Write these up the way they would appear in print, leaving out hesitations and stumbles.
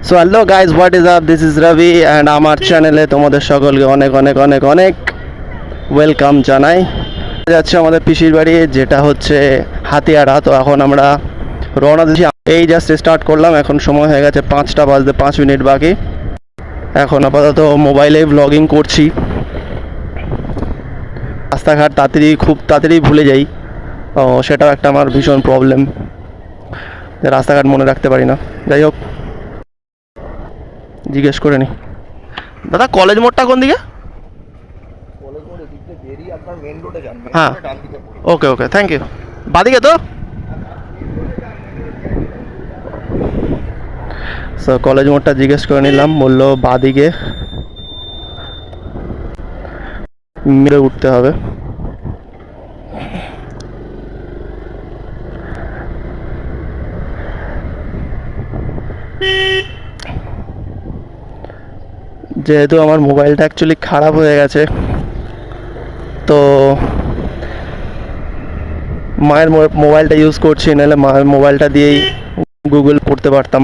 So hello guys, what is up, this is Ravi and আমার চ্যানেলে তোমাদের সকলকে অনেক অনেক অনেক অনেক ওয়েলকাম জানাই। যাচ্ছে আমাদের পিসির বাড়ি, যেটা হচ্ছে হাতিয়াড়া। তো এখন আমরা রওনা দিচ্ছি। এই জাস্ট স্টার্ট করলাম, এখন সময় হয়ে গেছে 5টা বাজতে 5 মিনিট বাকি। এখন আপাতত মোবাইলে ব্লগিং করছি। রাস্তাঘাট খুব তাড়াতাড়ি ভুলে যাই, ও সেটাও একটা আমার ভীষণ প্রবলেম, যে রাস্তাঘাট মনে রাখতে পারি না। যাই হোক, জিজ্ঞেস করে নি। দাদা, কলেজ মোড়টা কোন দিকে? হ্যাঁ, ওকে ওকে, থ্যাংক ইউ। বাদিকে তো? সো কলেজ মোড়টা জিজ্ঞেস করে নিলাম, বললো বাদিকে মেরে উঠতে হবে। যেহেতু আমার মোবাইলটা অ্যাকচুয়ালি খারাপ হয়ে গেছে, তো মায়ের মোবাইলটা ইউজ করছি, নাহলে মায়ের মোবাইলটা দিয়েই গুগল পড়তে পারতাম।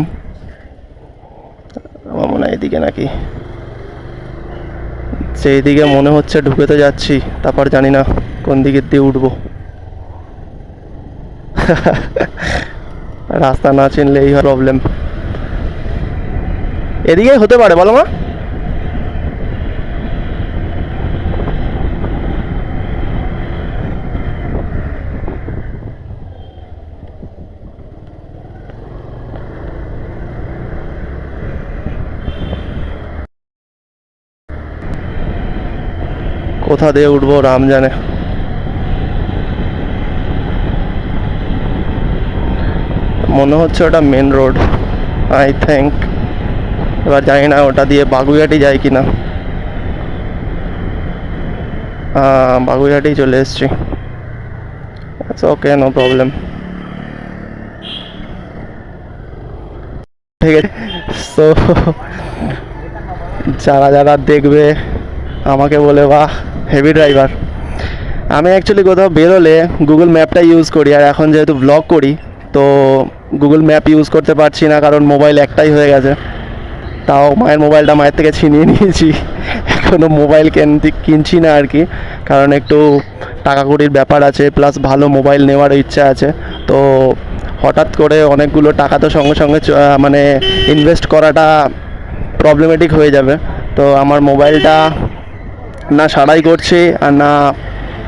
আমার মনে হয় এদিকে নাকি, সেই দিকে মনে হচ্ছে ঢুকে তো যাচ্ছি, তারপর জানি না কোন দিকে দিয়ে উঠবো। রাস্তা না চিনলে এই প্রবলেম। এদিকেই হতে পারে, বলো মা। কোথা দিয়ে উঠবো রাম জানে। মনে হচ্ছে ওটা মেন রোড, আই থিঙ্ক। এবার জানি না ওটা দিয়ে বাগুইহাটি যায় কিনা। বাগুইহাটি চলে এসছি। ওকে, নো প্রবলেম। ঠিক আছে। সো যারা যারা দেখবে আমাকে বলে, বাহ হেভি ড্রাইভার। আমি অ্যাকচুয়ালি কোথাও বেরোলে গুগল ম্যাপটা ইউজ করি, আর এখন যেহেতু ব্লগ করি তো গুগল ম্যাপ ইউজ করতে পারছি না, কারণ মোবাইল একটাই হয়ে গেছে। তাও মায়ের মোবাইলটা মায়ের থেকে ছিনিয়ে নিয়েছি। এখনও মোবাইল কিনছি না আর কি, কারণ একটু টাকা কড়ির ব্যাপার আছে, প্লাস ভালো মোবাইল নেওয়ার ইচ্ছা আছে। তো হঠাৎ করে অনেকগুলো টাকা তো সঙ্গে সঙ্গে মানে ইনভেস্ট করাটা প্রবলেমেটিক হয়ে যাবে। তো আমার মোবাইলটা না সারাই করছি আর না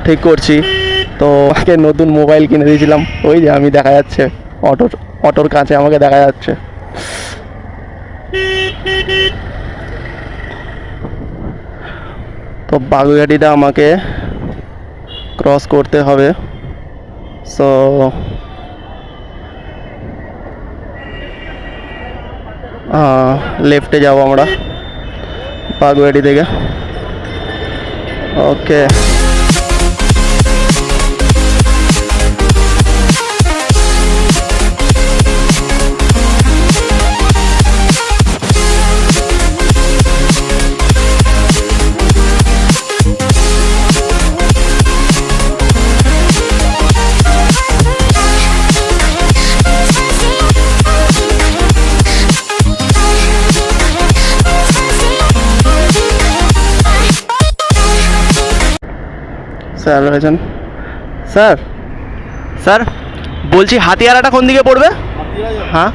ঠিক করছি। তো আমাকে নতুন মোবাইল কিনে দিয়েছিলাম, ওই যে আমি দেখা যাচ্ছে অটোর কাছে আমাকে দেখা যাচ্ছে। তো বাগুইহাটিটা আমাকে ক্রস করতে হবে। সো লেফটে যাবো আমরা বাগুইহাটি থেকে। ওকে, স্যার রয়েছেন। স্যার স্যার বলছি হাতিয়ারাটা কোন দিকে পড়বে? হ্যাঁ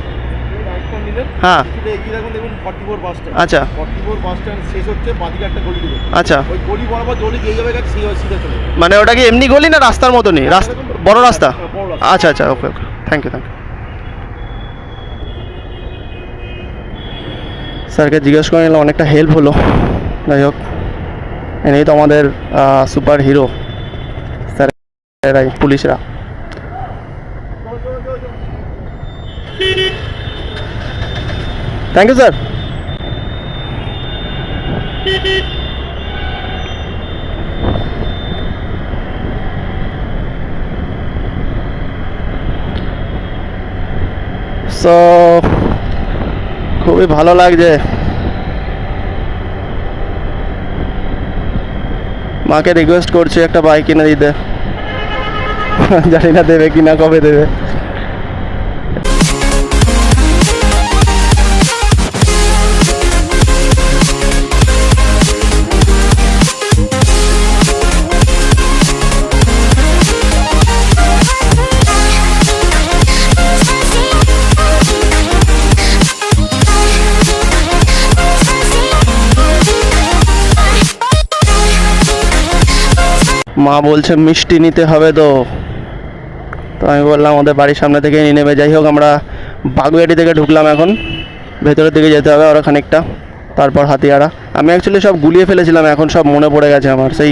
হ্যাঁ, আচ্ছা আচ্ছা। মানে ওটা কি এমনি গলি না রাস্তার মতনই? বড় রাস্তা? আচ্ছা আচ্ছা, ওকে ওকে, থ্যাংক ইউ থ্যাংক ইউ। স্যারকে জিজ্ঞেস করে নিলাম, অনেকটা হেল্প হলো। যাই হোক, এনেই তো আমাদের সুপার হিরো স্যারেরাই, পুলিশরা। Thank you sir. সো খুবই ভালো লাগছে। মাকে রিকোয়েস্ট করছি একটা বাইক কিনে দিতে, জানি না দেবে কিনা, কবে দেবে। মা বলছে মিষ্টি নিতে হবে, তো তো আমি বললাম ওদের বাড়ির সামনে থেকে নিয়ে নেবে। যাই হোক, আমরা বাগুইআটি থেকে ঢুকলাম, এখন ভেতরের দিকে যেতে হবে আরও খানিকটা, তারপর হাতিয়াড়া। আমি অ্যাকচুয়ালি সব গুলিয়ে ফেলেছিলাম, এখন সব মনে পড়ে গেছে আমার, সেই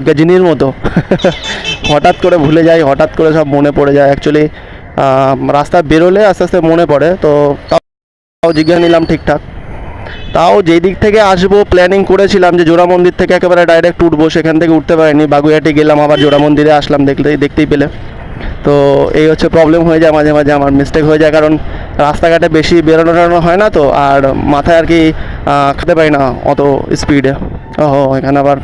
গজনীর মতো। হঠাৎ করে ভুলে যাই, হঠাৎ করে সব মনে পড়ে যায় অ্যাকচুয়ালি। রাস্তা বেরোলে আস্তে আস্তে মনে পড়ে, তো তাও জিজ্ঞাসা নিলাম ঠিকঠাক। তাও যেই দিক থেকে আসবো প্ল্যানিং করেছিলাম যে জোড়া মন্দির থেকে একেবারে ডাইরেক্ট উঠবো, সেখান থেকে উঠতে পারিনি, বাগুইআটি গেলাম, আবার জোড়া মন্দিরে আসলাম, দেখতেই পেলে। তো এই হচ্ছে প্রবলেম হয়ে যায় মাঝে মাঝে, আমার মিস্টেক হয়ে যায়, কারণ রাস্তাঘাটে বেশি বেরোনো টেরোনো হয় না তো, আর মাথায় আর কি খেতে পারি না অত স্পিডে। ওহো, এখানে আবার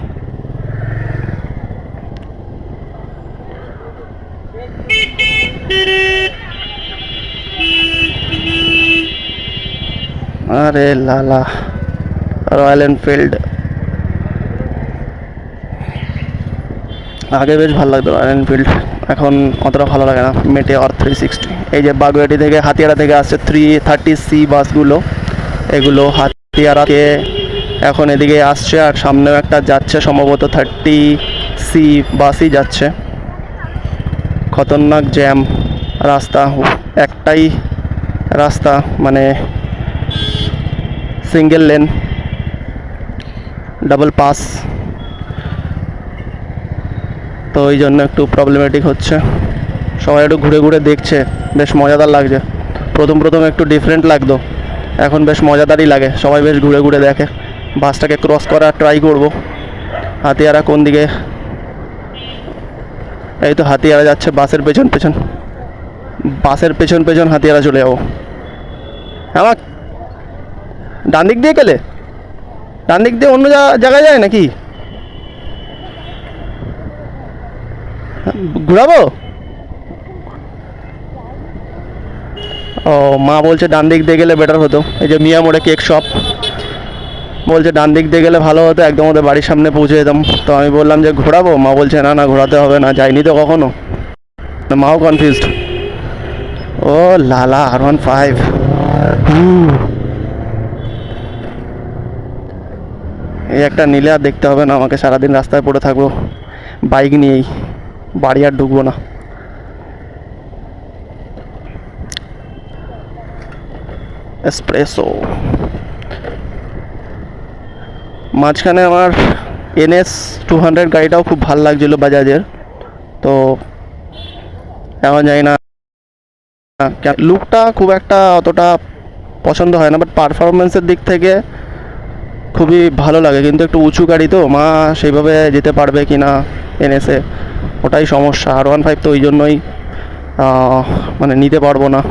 আরে লালা, রয়্যাল এনফিল্ড আগে বেশ ভালো লাগতো, রয়্যাল এনফিল্ড এখন অতটা ভালো লাগে না। মেটেওর 360, এই যে বাগুইআটি থেকে হাতিয়াড়া থেকে আসছে 330C বাসগুলো, এগুলো হাতিয়াড়াকে এখন এদিকে আসছে, আর সামনেও একটা যাচ্ছে সম্ভবত 30C বাসই যাচ্ছে। খতরনাক জ্যাম রাস্তা, একটাই রাস্তা, মানে সিঙ্গেল লেন, ডাবল পাস, তো ওই জন্য একটু প্রবলেমেটিক হচ্ছে। সবাই একটু ঘুরে ঘুরে দেখছে, বেশ মজাদার লাগছে। প্রথম প্রথম একটু ডিফারেন্ট লাগতো, এখন বেশ মজাদারই লাগে, সবাই বেশ ঘুরে ঘুরে দেখে। বাসটাকে ক্রস করার ট্রাই করব। হাতিয়াড়া কোন দিকে? এই তো হাতিয়াড়া যাচ্ছে, বাসের পেছন পেছন, বাসের পেছন পেছন হাতিয়াড়া চলে যাবো। আমার ডান দিক দিয়ে গেলে, ডান দিক দিয়ে অন্য জায়গায় যায় নাকি? ঘুরাবো? ও, মা বলছে ডান দিক দিয়ে গেলে বেটার হতো। এই যে মিয়া মোড়ে কেক শপ, বলছে ডান দিক দিয়ে গেলে ভালো হতো, একদম ওদের বাড়ির সামনে পৌঁছে যেতাম। তো আমি বললাম যে ঘোরাবো, মা বলছে না না, ঘোরাতে হবে না, যাইনি তো কখনো। মাও কনফিউজড। ও লালা, R15। এই একটা নিলে আর দেখতে হবে না আমাকে, সারাদিন রাস্তায় পড়ে থাকবো বাইক নিয়েই, বাড়ি আর ঢুকবো না। এসপ্রেসো। মাঝখানে আমার NS 200 গাড়িটাও খুব ভালো লাগছিলো বাজাজের, তো এখন জানি না, লুকটা খুব একটা অতটা পছন্দ হয় না, বাট পারফরমেন্সের দিক থেকে খুবই ভালো লাগে। কিন্তু একটু উঁচু গাড়ি তো, মা সেইভাবে যেতে পারবে কি না NS-এ, ওটাই সমস্যা। R15 তো ওই জন্যই মানে নিতে পারবো না,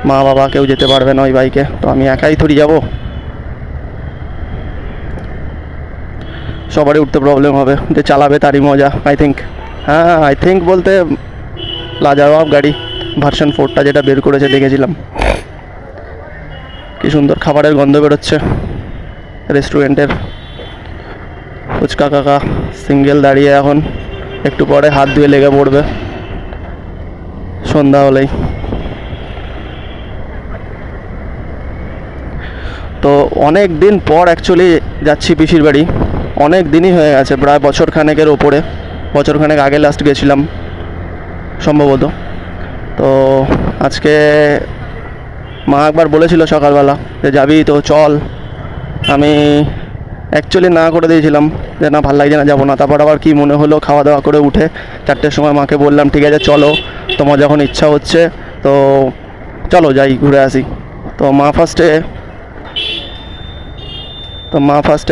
মা বাবা কেউ যেতে পারবে না ওই বাইকে, তো আমি একাই থরি যাব, সবারই উঠতে প্রবলেম হবে, যে চালাবে তারই মজা আই থিঙ্ক। হ্যাঁ, আই থিঙ্ক বলতে লাজবাব গাড়ি, ভার্সন 4টা যেটা বের করেছে দেখেছিলাম, কি সুন্দর খাবারের গন্ধ বেরোচ্ছে রেস্টুরেন্টের। ফুচকা কাকা সিঙ্গেল দাঁড়িয়ে, এখন একটু পরে হাত ধুয়ে লেগে পড়বে সন্ধ্যা হলেই। তো অনেক দিন পর অ্যাকচুয়ালি যাচ্ছি পিসির বাড়ি, অনেক দিনই হয়ে গেছে, প্রায় বছর খানেকের ওপরে, বছর খানেক আগে লাস্ট গেছিলাম সম্ভবত। তো আজকে মা একবার বলেছিল সকালবেলা যে যাবি তো চল, আমি অ্যাকচুয়ালি না করে দিয়েছিলাম যে না, ভালো লাগছে না, যাবো না। তারপর আবার কি মনে হলো, খাওয়া দাওয়া করে উঠে 4টের সময় মাকে বললাম ঠিক আছে চলো, তোমার যখন ইচ্ছা হচ্ছে তো চলো যাই ঘুরে আসি। তো মা ফার্স্টে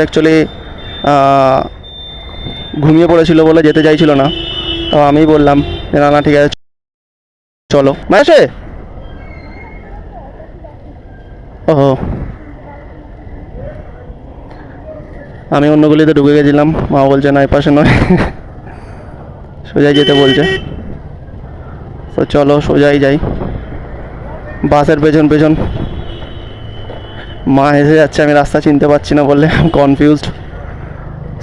অ্যাকচুয়ালি ঘুমিয়ে পড়েছিল বলে যেতে চাইছিল না, তো আমি বললাম যে না না ঠিক আছে চলো। মাসে ওহো, আমি অন্য গলিতে ঢুকে গেছিলাম, মা বলছে না এপাশে নয়, সোজাই যেতে বলছে। তো চলো সোজাই যাই, বাসের পেছন পেছন মা হেসে যাচ্ছে, আমি রাস্তা চিনতে পারছি না বললে কনফিউজড।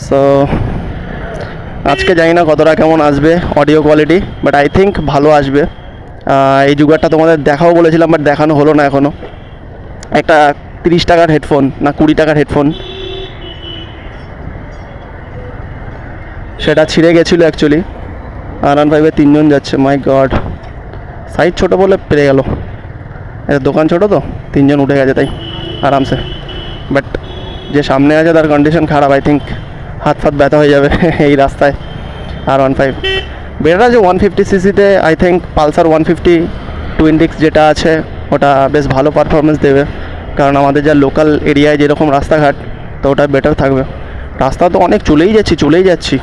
সো আজকে জানি না কতটা কেমন আসবে audio quality, but I think ভালো আসবে। এই জুগারটা তোমাদের দেখাও বলেছিলাম, বাট দেখানো হলো না এখনও। একটা 30 টাকার হেডফোন না 20 টাকার হেডফোন, সেটা ছিঁড়ে গেছিলো অ্যাকচুয়ালি। R15 তিনজন যাচ্ছে, মাই গড। সাইজ ছোটো বলে পেরে গেল, দোকান ছোটো তো, তিনজন উঠে গেছে তাই আরামসে। বাট যে সামনে আছে তার কন্ডিশন খারাপ, আই থিঙ্ক হাত ফাত ব্যথা হয়ে যাবে এই রাস্তায়। R15 বেটার আছে 150cc-তে, আই থিঙ্ক পালসার 150 টুইন ডিক্স যেটা আছে ওটা বেশ ভালো পারফরমেন্স দেবে, কারণ আমাদের যা লোকাল এরিয়ায় যেরকম রাস্তাঘাট, তো ওটা বেটার থাকবে। রাস্তা তো অনেক চলেই যাচ্ছি।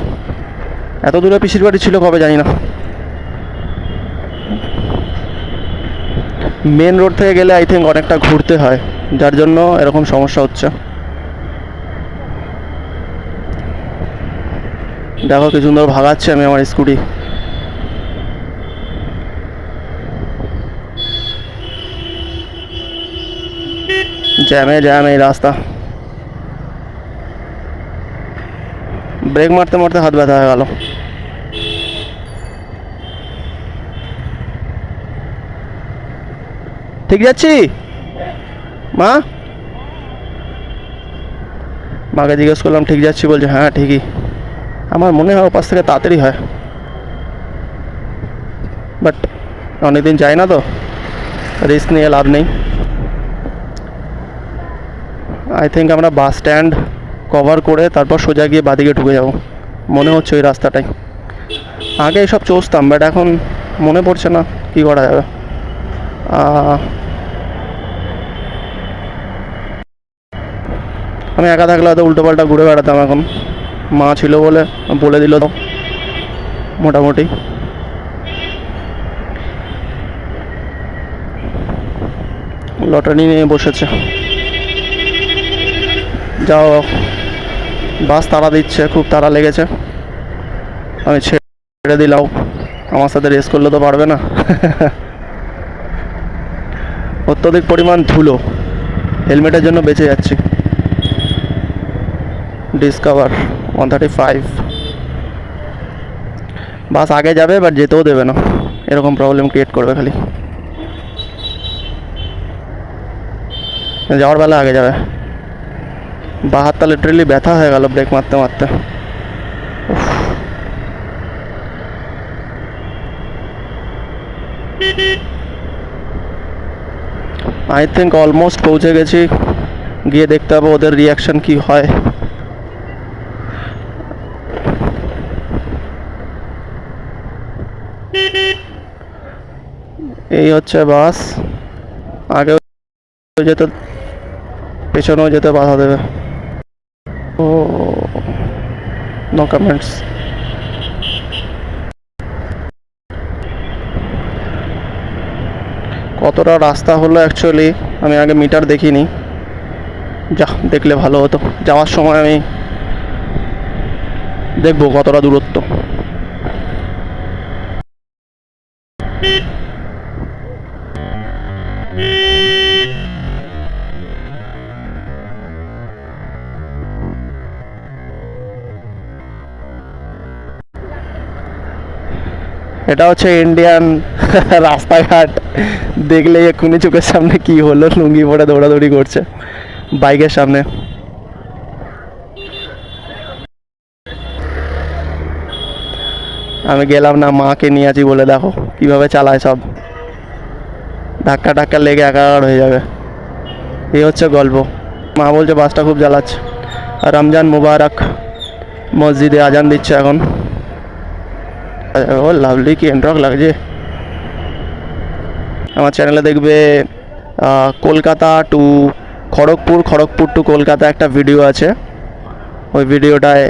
এত দূরে পিসির বাড়ি ছিল কবে জানি না। মেন রোড থেকে গেলে আই থিঙ্ক অনেকটা ঘুরতে হয়, যার জন্য এরকম সমস্যা হচ্ছে। দেখো কি সুন্দর ভাগাচ্ছে আমি আমার স্কুটি। জ্যাম এই রাস্তা, ব্রেক মারতে মারতে হাত ব্যথা হয়ে গেল। ঠিক যাচ্ছি মা? মাকে জিজ্ঞেস করলাম ঠিক যাচ্ছি, বলছে হ্যাঁ ঠিকই। আমার মনে হয় ওপাশ থেকে তাড়াতাড়ি হয়, বাট অনেকদিন যাই না তো, রিস্ক নিয়ে লাভ নেই। আই থিঙ্ক আমরা বাস স্ট্যান্ড কভার করে তারপর সোজা গিয়ে বাদিকে ঢুকে যাব, মনে হচ্ছে ওই রাস্তাটাই। আগে এসব চষতাম, বাট এখন মনে পড়ছে না, কি করা যাবে। আমি একা থাকলে হয়তো উল্টোপাল্টা ঘুরে বেড়াতাম, এখন মা ছিল বলে দিল তো মোটামুটি। লটারি নিয়ে বসেছে, যাও। বাস তাড়া দিচ্ছে, খুব তাড়া লেগেছে, আমি ছেড়ে দিলাম। আমার সাথে রেস করলে তো পারবে না। অত্যধিক পরিমাণ ধুলো, হেলমেটের জন্য বেঁচে যাচ্ছি। ডিসকভার 135, বাস আগে যাবে বাট যেতেও দেবে না, এরকম প্রবলেম ক্রিয়েট করবে খালি। যাওয়ার বেলা আগে যাবে। বা হাতটা লিটারেলি ব্যথা হয়ে গেল ব্রেক মারতে মারতে। আই থিঙ্ক অলমোস্ট পৌঁছে গেছি, গিয়ে দেখতে হবে ওদের রিয়াকশন কি হয়। এই হচ্ছে বাস, আগে যেতে পেছনেও যেতে বাধা দেবে। ও নো কমেন্টস। কতটা রাস্তা হলো অ্যাকচুয়ালি আমি আগে মিটার দেখিনি, দেখলে ভালো হতো। যাওয়ার সময় আমি দেখবো কতটা দূরত্ব। এটা হচ্ছে ইন্ডিয়ান রাস্তাঘাট, দেখলেই এক্ষুনি চোখের সামনে কি হলো, লুঙ্গি পরে দৌড়াদৌড়ি করছে বাইকের সামনে। আমি গেলাম না, মাকে নিয়ে আছি বলে দেখো কিভাবে চালায় সব, ধাক্কা টাক্কা লেগে একাকার হয়ে যাবে। এই হচ্ছে গল্প। মা বলছে বাসটা খুব জ্বালাচ্ছে। আর রমজান মুবারক, মসজিদে আজান দিচ্ছে এখন। ও লাভলি, কি এন্ট্রক লাগছে। আমার চ্যানেলে দেখবে কলকাতা টু খড়গপুর টু কলকাতা একটা ভিডিও আছে। ওই ভিডিওটায়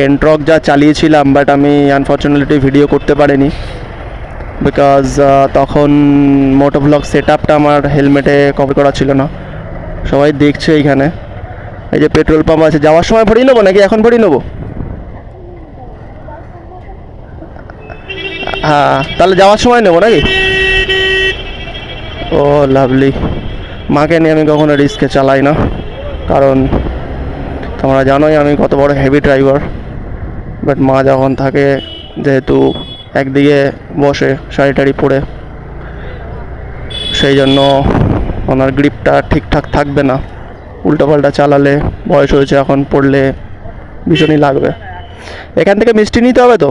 এন্ট্রক যা চালিয়েছিলাম, বাট আমি আনফর্চুনেটলি ভিডিও করতে পারিনি, বিকজ তখন মোটো ব্লগ সেট আপটা আমার হেলমেটে কভার করা ছিল না। সবাই দেখছে এইখানে, এই যে পেট্রোল পাম্প আছে, যাওয়ার সময় ভরিয়ে নেবো নাকি এখন ভরিয়ে নেবো? হ্যাঁ তাহলে যাওয়ার সময় নেবো নাকি? ও লাভলি। মাকে নিয়ে আমি কখনো রিস্কে চালাই না, কারণ তোমরা জানোই আমি কত বড় হেভি ড্রাইভার। বাট মা যখন থাকে, যেহেতু একদিকে বসে শাড়ি টাড়ি পরে, সেই জন্য ওনার গ্রিপটা ঠিকঠাক থাকবে না। উল্টোপাল্টা চালালে, বয়স হয়েছে এখন, পড়লে ভীষণই লাগবে। এখান থেকে মিষ্টি নিতে হবে তো।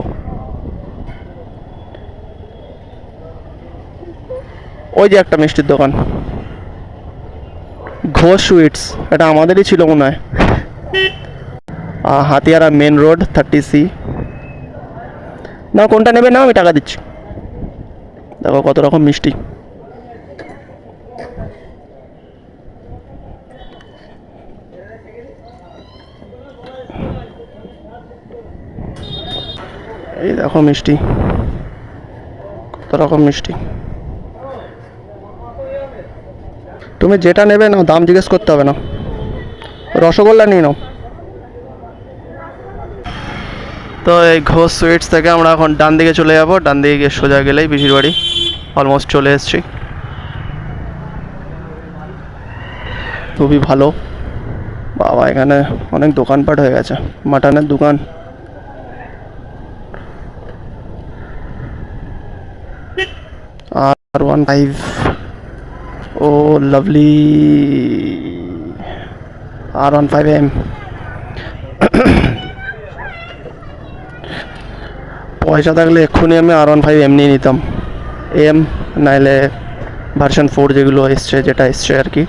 ওই যে একটা মিষ্টির দোকান, ঘোষ সুইটস, এটা আমাদেরই ছিল মনে হয়। Hatiara main road 30C। না কোনটা নেবে না, আমি টাকা দিচ্ছি। দেখো কত রকম মিষ্টি। এই দেখো মিষ্টি, কত রকম মিষ্টি। তুমি যেটা নেবে নাও, দাম জিজ্ঞেস করতে হবে না। রসগোল্লা নিয়ে নাও। তো এই ঘোষ সুইটস থেকে আমরা এখন ডান দিকে চলে যাব। ডান দিকে গিয়ে সোজা গেলেই পিসির বাড়ি। অলমোস্ট চলে এসেছি। খুবই ভালো বাবা, এখানে অনেক দোকানপাট হয়ে গেছে, মাটনের দোকান। R15, ও লাভলি R15M। পয়সা থাকলে এক্ষুনি আমি R15M নিয়ে নিতাম। এম নাইলে ভার্সন 4 যেগুলো এসছে, যেটা এসছে আর কি,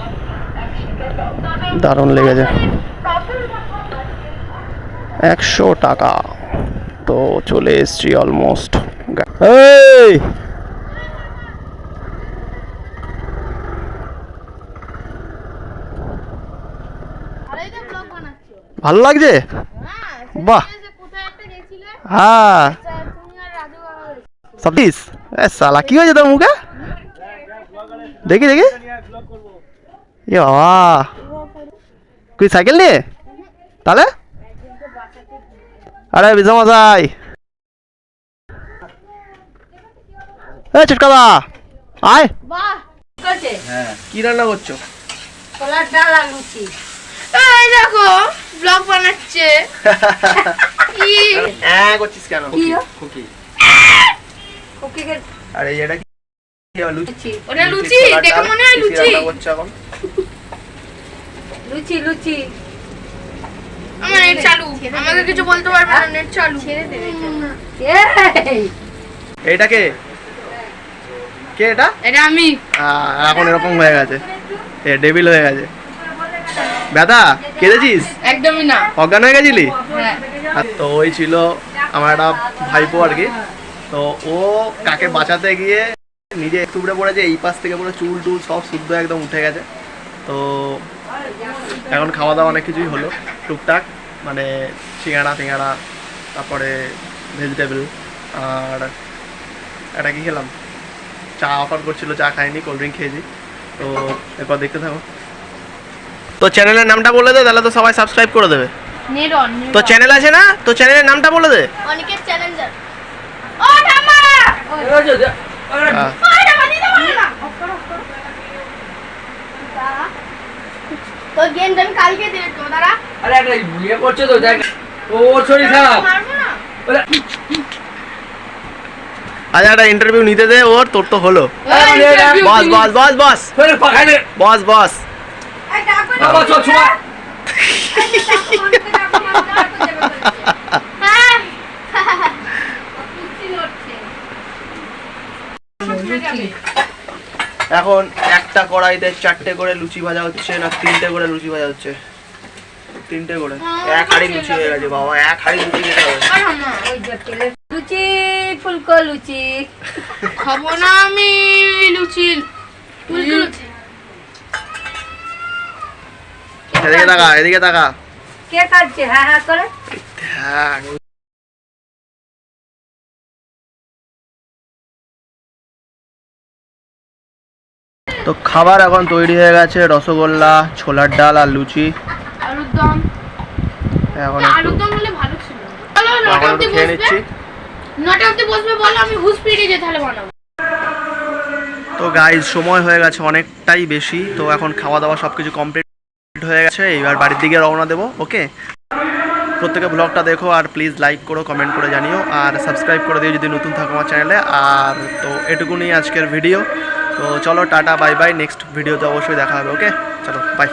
দারুণ লেগেছে। 100 টাকা। তো চলে এসছি অলমোস্ট। এই ভালো লাগছে? বাহ, হ্যাঁ। সতীশ, সালা কি হয়েছে তোর মুখে? দেখি দেখি। এ বাবা, তুই সাইকেল নিয়ে তাহলে? আরে বিজমশাই, এ চিটকাদা আয়। কি রান্না করছো? কলার ডাল আর লুচি। এই দেখো ব্লগ বানাচ্ছে। কি করছিস কেন? খুকি কুকিকে আরে এটা কি? লুচি। ওটা লুচি, দেখে মনে হয় লুচি। রান্না করছো এখন? লুচি লুচি। আমার নেট চালু, আমাকে কিছু বলতে পারবে না, নেট চালু। ছেড়ে দে। এই এটা কে? কে এটা? এটা আমি। এখন এরকম হয়ে গেছে, এ ডেভিল হয়ে গেছে। ব্যথা কেঁদেছিস? একদমই না। অজ্ঞান হয়ে গেছিলি? হ্যাঁ। তো ওই ছিল আমার একটা ভাইপো আর কি। তো ও কাকে বাঁচাতে গিয়ে নিজে একটু উপরে পড়েছে, এই পাশ থেকে পুরো চুল টুল সব শুদ্ধ একদম উঠে গেছে। তো এখন খাওয়া দাওয়া অনেক কিছুই হলো টুকটাক, মানে সিঙ্গাড়া ফিঙ্গাড়া, তারপরে ভেজিটেবল, আর এটা কি খেলাম, চা অফার করছিল, চা খাইনি, কোল্ড ড্রিঙ্ক খেয়েছি। তো এরপর দেখতে থাকো। তো চ্যানেলের নামটা বলে দে, তাহলে তো সবাই সাবস্ক্রাইব করে দেবে। নিরন। তো চ্যানেল আছে না, তো চ্যানেলের নামটা বলে দে। অনিকেত চ্যালেঞ্জার। ও ঠাম্মা, ওই ঠাম্মা দিতে পারো না। তো গেম আমি কালকে দিলে তো দাঁড়া। আরে একটা ইয়ে করছে তো দেখ, ওর শরীর খারাপ। মারবো না। আচ্ছা একটা ইন্টারভিউ নিতে দে ওর, তোর তো হলো। বস বস বস বস বস বস। এই ডাকো না। বাবা চল ছোড়া। এখন একটা কড়াইতে 4টে করে লুচি ভাজা হচ্ছে, না 3টে করে লুচি ভাজা হচ্ছে? 3টে করে, এক হাঁড়ি লুচি হয়ে গেছে বাবা, এক হাঁড়ি লুচি খেতে হবে। লুচি ফুলকো লুচি খাবো না আমি, লুচি ফুলকো লুচি। এদিকে তাকা, এদিকে তাকা। কে কাটছে? হ্যাঁ হ্যাঁ করে। হ্যাঁ। তো খাবার এখন তৈরি হয়ে গেছে, রসগোল্লা, ছোলার ডাল আর লুচি। আলুর দম। এখন আলুর দম হলে ভালো ছিল। চলো এখন 9টা অবধি খেয়ে বসবে। নিচ্ছি। 9টা অবধি বসবে বলো, আমি হুস পিড়ে যে তাহলে বানাবো। তো গাইজ সময় হয়ে গেছে অনেকটাই বেশি, তো এখন খাওয়া দাওয়া সব কিছু কমপ্লিট হয়ে গেছে, এবার বাড়ির দিকে রওনা দেবো। ওকে, প্রত্যেকে ব্লগটা দেখো আর প্লিজ লাইক করো, কমেন্ট করে জানিও, আর সাবস্ক্রাইব করে দিও যদি নতুন থাকো আমার চ্যানেলে। আর তো এটুকুনি আজকের ভিডিও। তো চলো টাটা বাই বাই, নেক্সট ভিডিওতে অবশ্যই দেখা হবে। ওকে চলো বাই।